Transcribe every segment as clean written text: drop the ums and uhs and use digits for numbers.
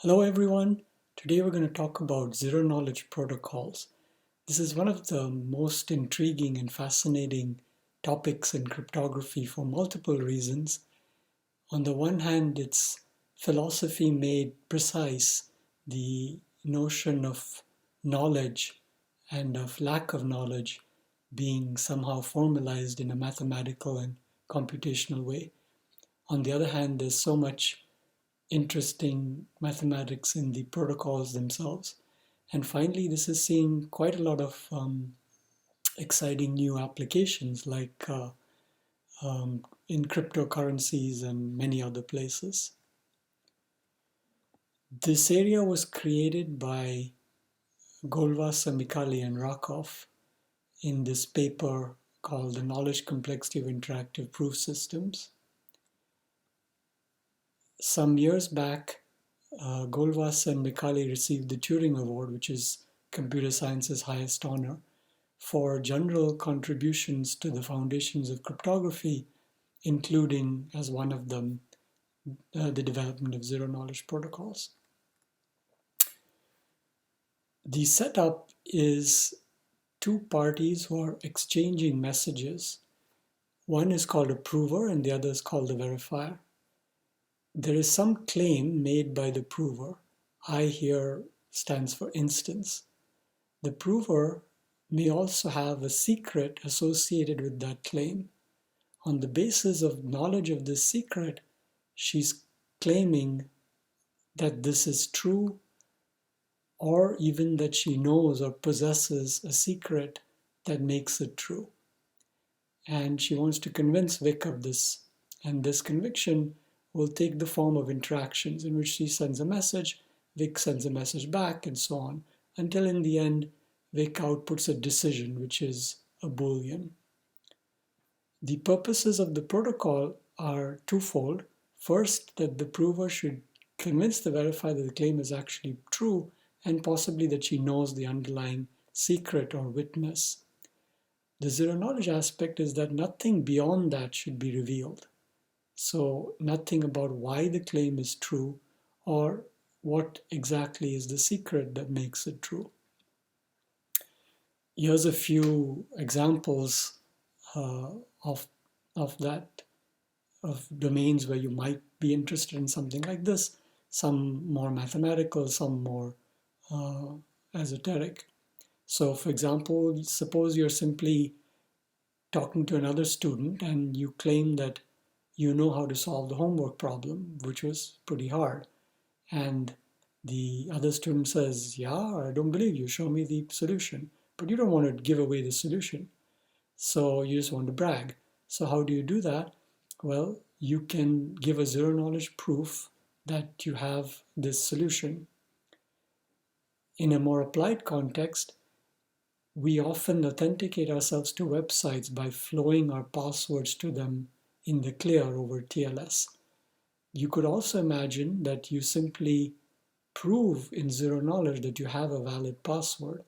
Hello everyone. Today we're going to talk about zero-knowledge protocols. This is one of the most intriguing and fascinating topics in cryptography for multiple reasons. On the one hand, its philosophy made precise the notion of knowledge and of lack of knowledge being somehow formalized in a mathematical and computational way. On the other hand, there's so much interesting mathematics in the protocols themselves. And finally, this is seeing quite a lot of exciting new applications like in cryptocurrencies and many other places. This area was created by Goldwasser, Micali, and Rakoff in this paper called The Knowledge Complexity of Interactive Proof Systems. Some years back, Goldwasser and Micali received the Turing Award, which is computer science's highest honor, for general contributions to the foundations of cryptography, including, as one of them, the development of zero-knowledge protocols. The setup is two parties who are exchanging messages. One is called a prover and the other is called the verifier. There is some claim made by the prover. I here stands for instance. The prover may also have a secret associated with that claim. On the basis of knowledge of this secret, she's claiming that this is true, or even that she knows or possesses a secret that makes it true. And she wants to convince Vic of this. And this conviction will take the form of interactions in which she sends a message, Vic sends a message back, and so on, until in the end, Vic outputs a decision, which is a Boolean. The purposes of the protocol are twofold. First, that the prover should convince the verifier that the claim is actually true, and possibly that she knows the underlying secret or witness. The zero-knowledge aspect is that nothing beyond that should be revealed. So nothing about why the claim is true or what exactly is the secret that makes it true. Here's a few examples of that, of domains where you might be interested in something like this. Some more mathematical, some more esoteric. So for example, suppose you're simply talking to another student and you claim that you know how to solve the homework problem, which was pretty hard. And the other student says, yeah, I don't believe you, show me the solution. But you don't want to give away the solution. So you just want to brag. So how do you do that? Well, you can give a zero-knowledge proof that you have this solution. In a more applied context, we often authenticate ourselves to websites by flowing our passwords to them in the clear over TLS. You could also imagine that you simply prove in zero knowledge that you have a valid password.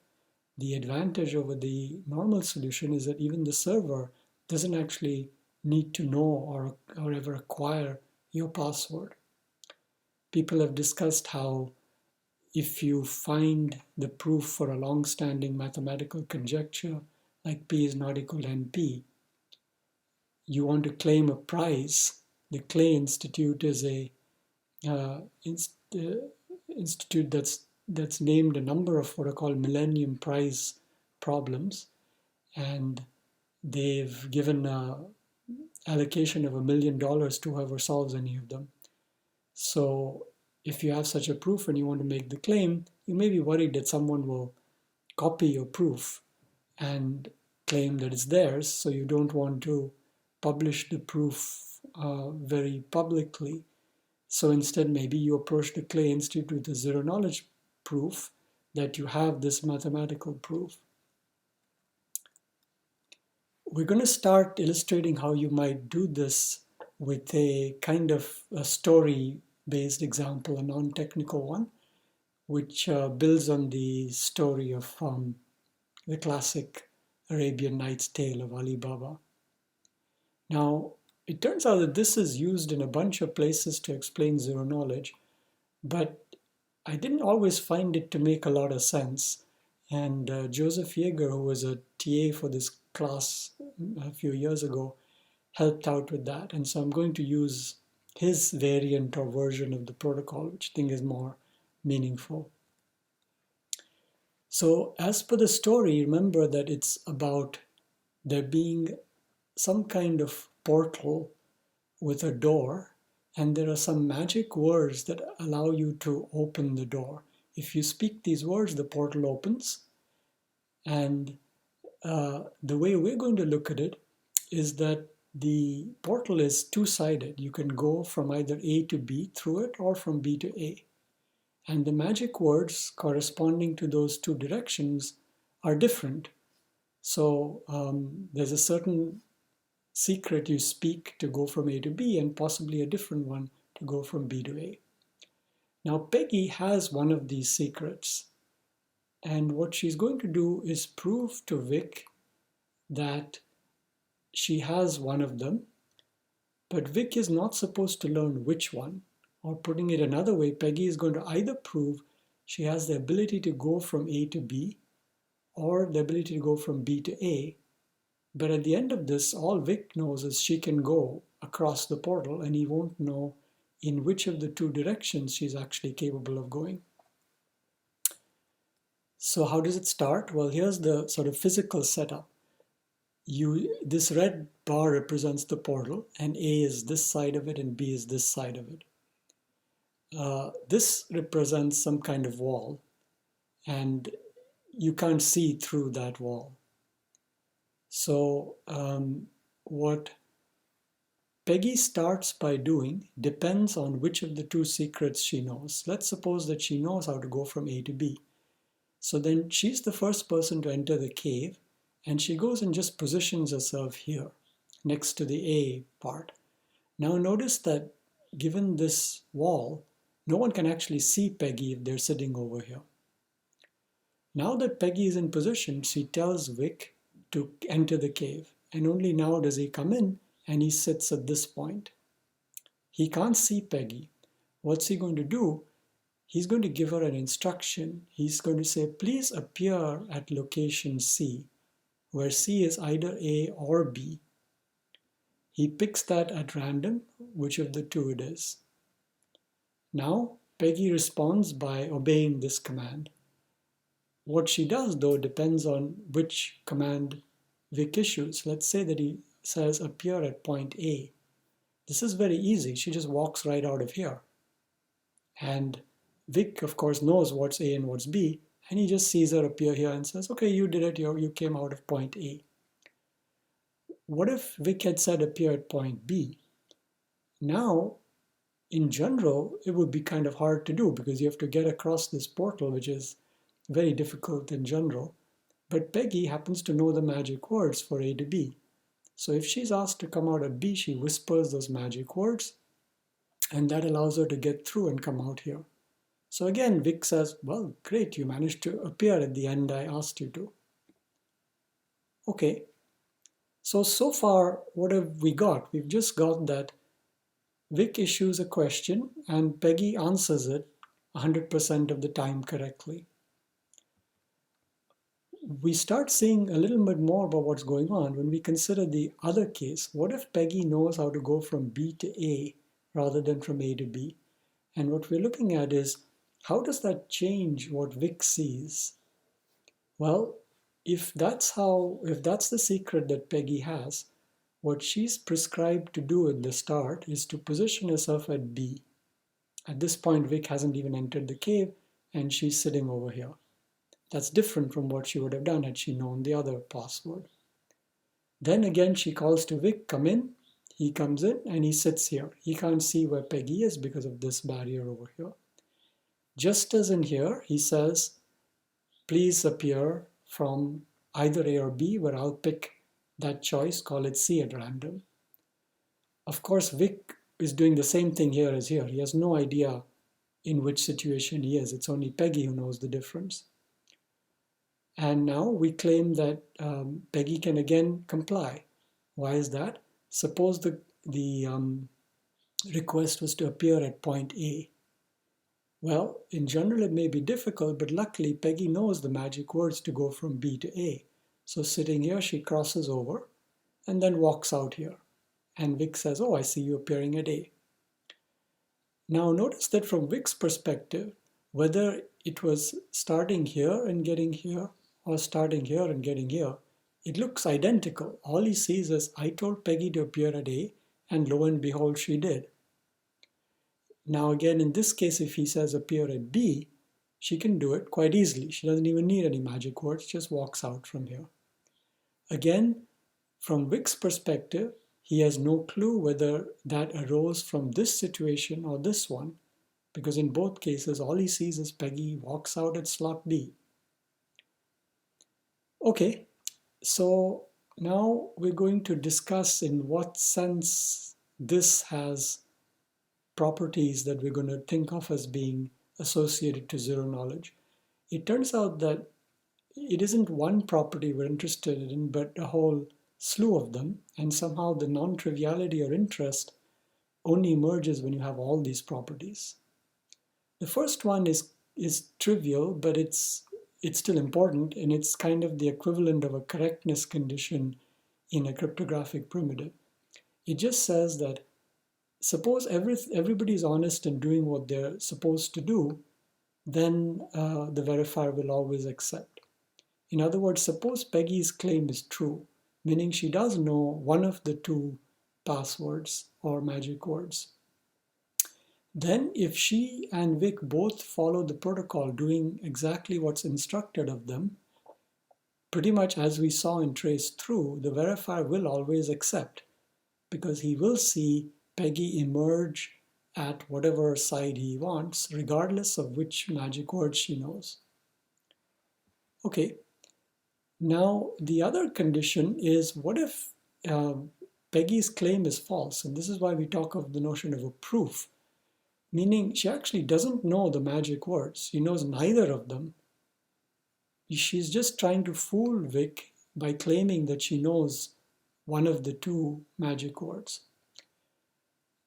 The advantage over the normal solution is that even the server doesn't actually need to know or ever acquire your password. People have discussed how if you find the proof for a long-standing mathematical conjecture, like P is not equal to NP, you want to claim a prize. The Clay Institute is a institute that's named a number of what are called Millennium Prize problems, and they've given an allocation of $1 million to whoever solves any of them. So if you have such a proof and you want to make the claim, you may be worried that someone will copy your proof and claim that it's theirs, so you don't want to publish the proof very publicly. So instead, maybe you approach the Clay Institute with a zero-knowledge proof that you have this mathematical proof. We're going to start illustrating how you might do this with a kind of a story-based example, a non-technical one, which builds on the story of the classic Arabian Nights tale of Alibaba. Now, it turns out that this is used in a bunch of places to explain zero knowledge, but I didn't always find it to make a lot of sense. And Joseph Yeager, who was a TA for this class a few years ago, helped out with that. And so I'm going to use his variant or version of the protocol, which I think is more meaningful. So as per the story, remember that it's about there being some kind of portal with a door, and there are some magic words that allow you to open the door. If you speak these words, the portal opens. And the way we're going to look at it is that the portal is two-sided. You can go from either A to B through it or from B to A. And the magic words corresponding to those two directions are different. So there's a certain secret you speak to go from A to B and possibly a different one to go from B to A. Now Peggy has one of these secrets, and what she's going to do is prove to Vic that she has one of them, but Vic is not supposed to learn which one. Or putting it another way, Peggy is going to either prove she has the ability to go from A to B or the ability to go from B to A. But at the end of this, all Vic knows is she can go across the portal, and he won't know in which of the two directions she's actually capable of going. So how does it start? Well, here's the sort of physical setup. This red bar represents the portal, and A is this side of it and B is this side of it. This represents some kind of wall, and you can't see through that wall. So what Peggy starts by doing depends on which of the two secrets she knows. Let's suppose that she knows how to go from A to B. So then she's the first person to enter the cave, and she goes and just positions herself here next to the A part. Now notice that given this wall, no one can actually see Peggy if they're sitting over here. Now that Peggy is in position, she tells Vic to enter the cave, and only now does he come in, and he sits at this point. He can't see Peggy. What's he going to do? He's going to give her an instruction. He's going to say, please appear at location C, where C is either A or B. He picks that at random, which of the two it is. Now, Peggy responds by obeying this command. What she does, though, depends on which command Vic issues. Let's say that he says appear at point A. This is very easy. She just walks right out of here. And Vic, of course, knows what's A and what's B, and he just sees her appear here and says, okay, you did it, you came out of point A. What if Vic had said appear at point B? Now, in general, it would be kind of hard to do because you have to get across this portal, which is very difficult in general. But Peggy happens to know the magic words for A to B. So if she's asked to come out at B, she whispers those magic words, and that allows her to get through and come out here. So again, Vic says, well, great, you managed to appear at the end I asked you to. Okay, so far, what have we got? We've just got that Vic issues a question and Peggy answers it 100% of the time correctly. We start seeing a little bit more about what's going on when we consider the other case. What if Peggy knows how to go from B to A rather than from A to B? And what we're looking at is, how does that change what Vic sees? Well, if that's the secret that Peggy has, what she's prescribed to do at the start is to position herself at B. At this point, Vic hasn't even entered the cave, and she's sitting over here. That's different from what she would have done had she known the other password. Then again, she calls to Vic, come in. He comes in and he sits here. He can't see where Peggy is because of this barrier over here. Just as in here, he says, please appear from either A or B, where I'll pick that choice, call it C at random. Of course, Vic is doing the same thing here as here. He has no idea in which situation he is. It's only Peggy who knows the difference. And now we claim that Peggy can again comply. Why is that? Suppose the request was to appear at point A. Well, in general it may be difficult, but luckily Peggy knows the magic words to go from B to A. So sitting here, she crosses over and then walks out here. And Vic says, oh, I see you appearing at A. Now notice that from Vic's perspective, whether it was starting here and getting here or starting here and getting here, it looks identical. All he sees is, I told Peggy to appear at A, and lo and behold, she did. Now again, in this case, if he says appear at B, she can do it quite easily. She doesn't even need any magic words, just walks out from here. Again, from Vic's perspective, he has no clue whether that arose from this situation or this one, because in both cases, all he sees is Peggy walks out at slot B. Okay, so now we're going to discuss in what sense this has properties that we're going to think of as being associated to zero knowledge. It turns out that it isn't one property we're interested in, but a whole slew of them, and somehow the non-triviality or interest only emerges when you have all these properties. The first one is trivial, but it's still important, and it's kind of the equivalent of a correctness condition in a cryptographic primitive. It just says that suppose everybody's honest and doing what they're supposed to do, then the verifier will always accept. In other words, suppose Peggy's claim is true, meaning she does know one of the two passwords or magic words. Then if she and Vic both follow the protocol doing exactly what's instructed of them, pretty much as we saw in trace through, the verifier will always accept, because he will see Peggy emerge at whatever side he wants, regardless of which magic word she knows. Okay, now the other condition is, what if Peggy's claim is false? And this is why we talk of the notion of a proof, meaning she actually doesn't know the magic words. She knows neither of them. She's just trying to fool Vic by claiming that she knows one of the two magic words.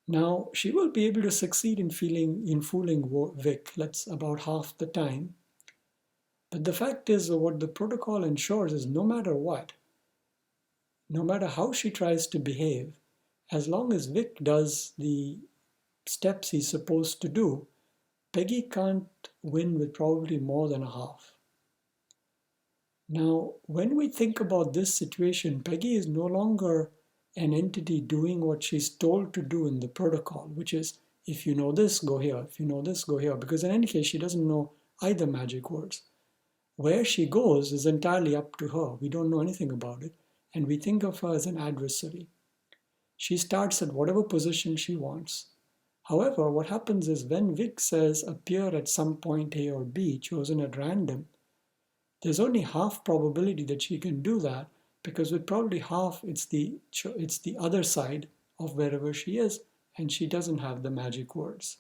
Now, she will be able to succeed in fooling Vic, that's about half the time. But the fact is, what the protocol ensures is no matter what, no matter how she tries to behave, as long as Vic does the steps he's supposed to do, Peggy can't win with probably more than a half. Now, when we think about this situation, Peggy is no longer an entity doing what she's told to do in the protocol, which is, if you know this, go here. If you know this, go here. Because in any case, she doesn't know either magic words. Where she goes is entirely up to her. We don't know anything about it, and we think of her as an adversary. She starts at whatever position she wants. However, what happens is when Vic says appear at some point A or B, chosen at random, there's only half probability that she can do that, because with probably half, it's the other side of wherever she is, and she doesn't have the magic words.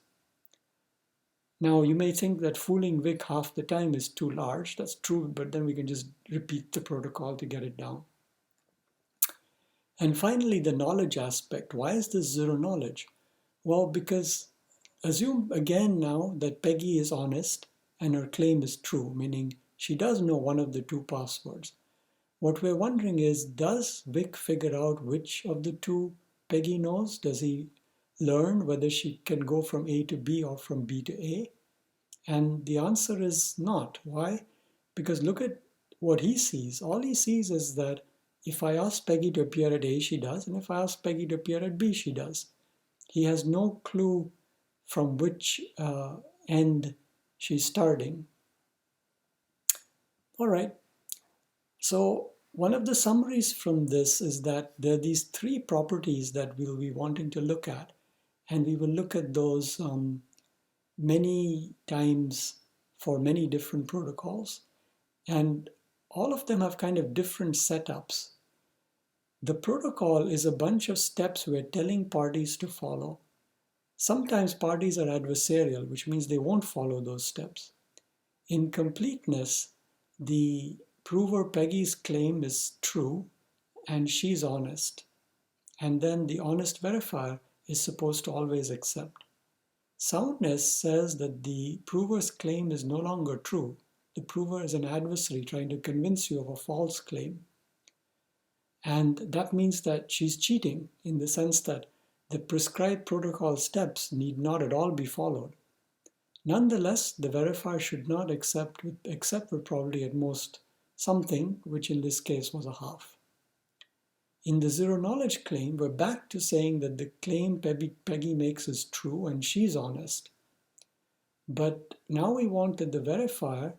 Now, you may think that fooling Vic half the time is too large. That's true, but then we can just repeat the protocol to get it down. And finally, the knowledge aspect. Why is this zero knowledge? Well, because assume again now that Peggy is honest and her claim is true, meaning she does know one of the two passwords. What we're wondering is, does Vic figure out which of the two Peggy knows? Does he learn whether she can go from A to B or from B to A? And the answer is not. Why? Because look at what he sees. All he sees is that if I ask Peggy to appear at A, she does, and if I ask Peggy to appear at B, she does. He has no clue from which end she's starting. All right. So one of the summaries from this is that there are these three properties that we'll be wanting to look at, and we will look at those many times for many different protocols, and all of them have kind of different setups. The protocol is a bunch of steps we're telling parties to follow. Sometimes parties are adversarial, which means they won't follow those steps. In completeness, the prover Peggy's claim is true and she's honest. And then the honest verifier is supposed to always accept. Soundness says that the prover's claim is no longer true. The prover is an adversary trying to convince you of a false claim. And that means that she's cheating in the sense that the prescribed protocol steps need not at all be followed. Nonetheless, the verifier should not accept with probably at most something, which in this case was a half. In the zero knowledge claim, we're back to saying that the claim Peggy makes is true and she's honest. But now we want that the verifier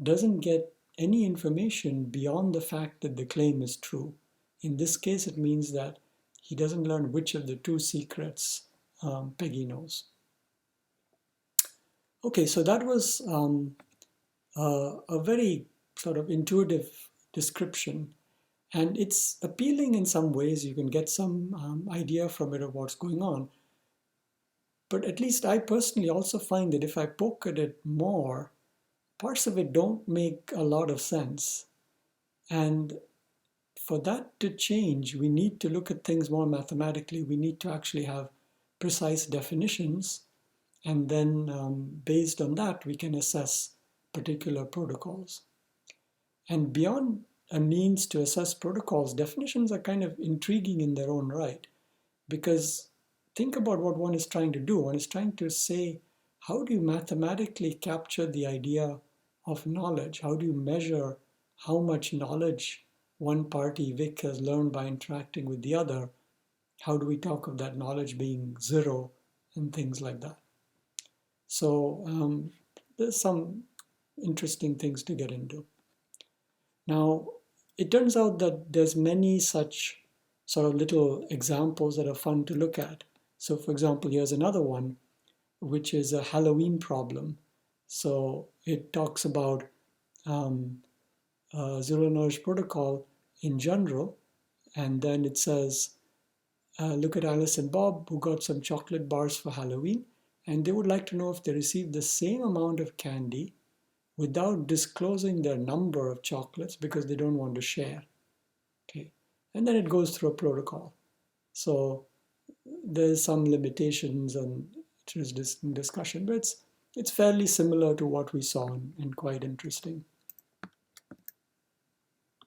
doesn't get any information beyond the fact that the claim is true. In this case, it means that he doesn't learn which of the two secrets Peggy knows. Okay, so that was a very sort of intuitive description, and it's appealing in some ways. You can get some idea from it of what's going on. But at least I personally also find that if I poke at it more, parts of it don't make a lot of sense. And for that to change, we need to look at things more mathematically. We need to actually have precise definitions. And then based on that, we can assess particular protocols. And beyond a means to assess protocols, definitions are kind of intriguing in their own right. Because think about what one is trying to do. One is trying to say, how do you mathematically capture the idea of knowledge? How do you measure how much knowledge one party, Vic, has learned by interacting with the other? How do we talk of that knowledge being zero and things like that? So there's some interesting things to get into. Now, it turns out that there's many such sort of little examples that are fun to look at. So for example, here's another one, which is a Halloween problem. So it talks about zero knowledge protocol in general, and then it says, look at Alice and Bob, who got some chocolate bars for Halloween, and they would like to know if they received the same amount of candy without disclosing their number of chocolates because they don't want to share. Okay, and then it goes through a protocol. So there's some limitations and interesting discussion, but it's fairly similar to what we saw and quite interesting.